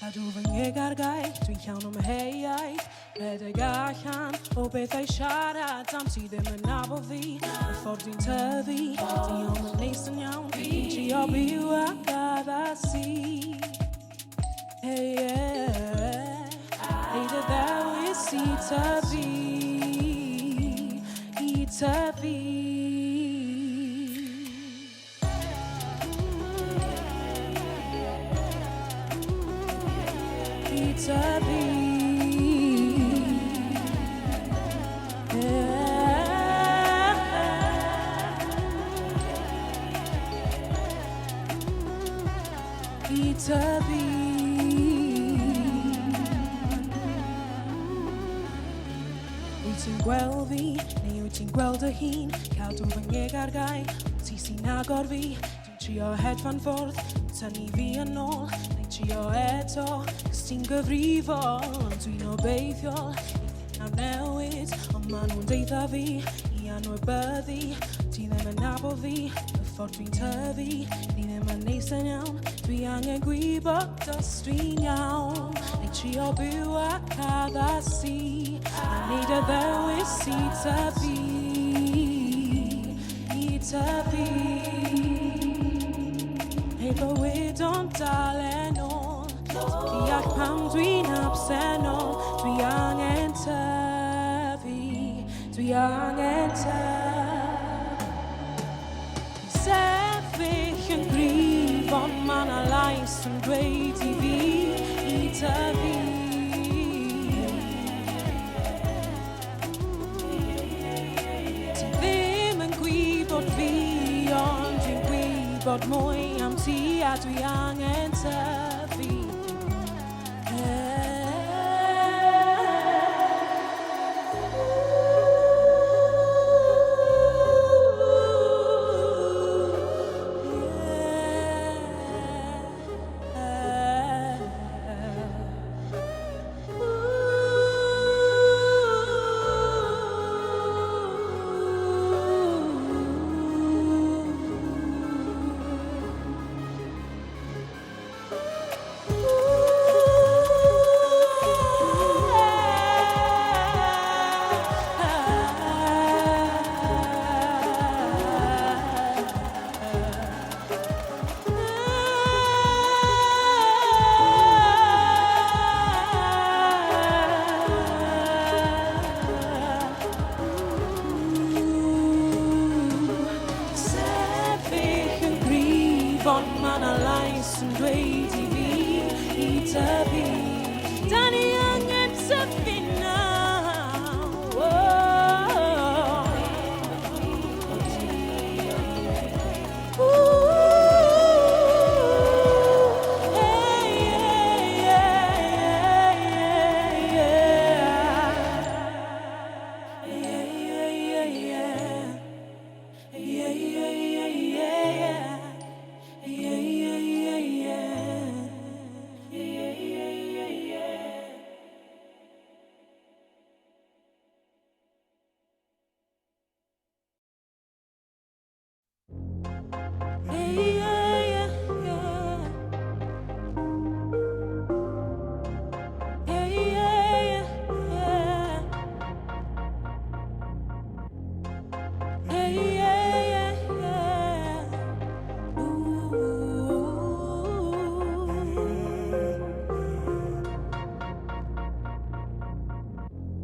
Cadw fy ngegargau, dwi'n llawn o'm heiaeth. Rhedeg allan o bethau siarad am ti ddim yn nabod fi. Y ffordd dwi'n tyfu, di o'm yn neis yn iawn. Dwi'n trio byw ac addasu. Hey, yeah. Ei dy ddewis i tyfu. I tyfu. Tyfu. I tyfu. Wyt ti'n gweld fi, neu wyt ti'n gweld dy hun? Cadw fy ngegargau, ti sy'n agor fi. Dwi'n trio hedfan ffwrdd, tynnu fi yn ôl. Neu trio eto, cos ti'n gyfrifol. Ond dwi'n obeithiol, i nawr newid. Ond maen nhw'n deitha fi, i anwybyddu. Ti ddim yn nabod fi, y ffordd dwi'n tyfu. Ni ddim yn neis yn iawn, dwi angen gwybod os dwi'n iawn. Neu trio byw ac addasu. A neud y ddewis i tyfu. I tyfu. Ei bywyd ond dal yn ôl. Deall pam dwi'n absennol. Dwi angen tyfu. Dwi angen tyfu. Sefyll yn gryf ond ma' 'na lais yn dweud i fi i tyfu. Ti ddim yn gwybod fi ond dwi'n gwybod mwy am ti a dwi angen tyfu.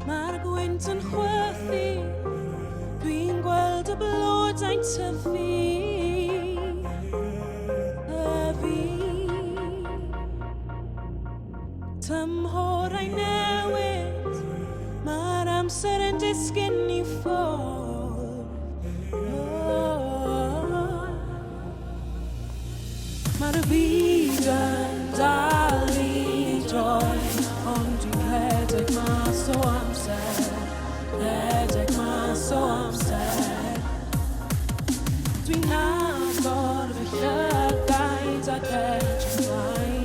Mae'r gwynt yn chwythu, dwi'n gweld y blodau'n tyfu. Tymhorau newid, mae'r amser yn disgyn i ffwrdd. Mae'r byd yn dal i droi, ond dwi'n rhedeg mas o amser. Rhedeg mas o amser. Dwi'n agor fy llygaid ac edrych ymlaen.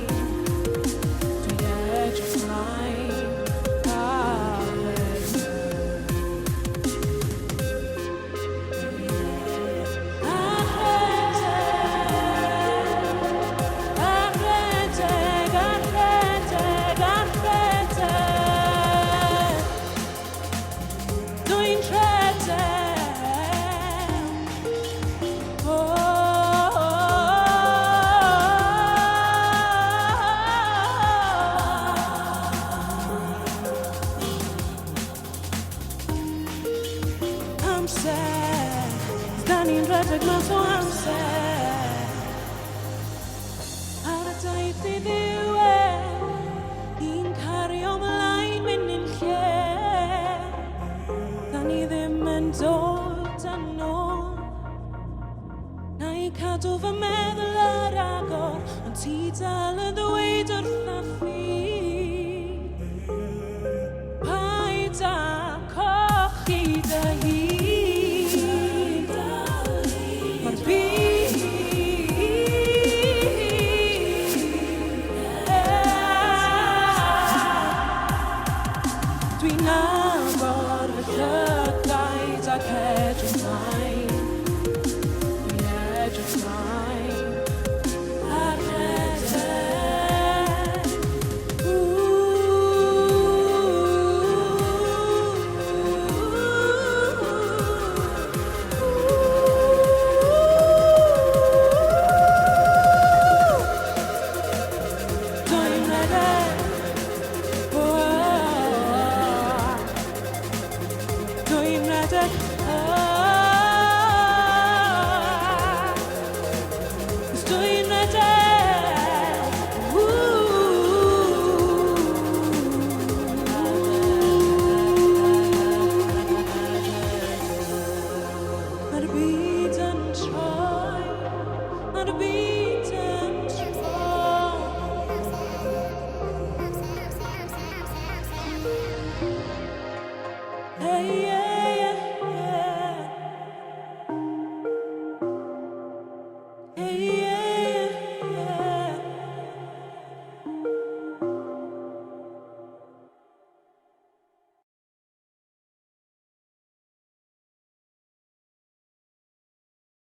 Rhan. rhedeg mas o amser. Ar y daith i ddiwedd, i'n cario mlaen mynd i'n lle. Da ni ddim yn dod â nôl. Na i cadw fy meddwl ar agor, ond ti dal yn ddweud wrtha fi.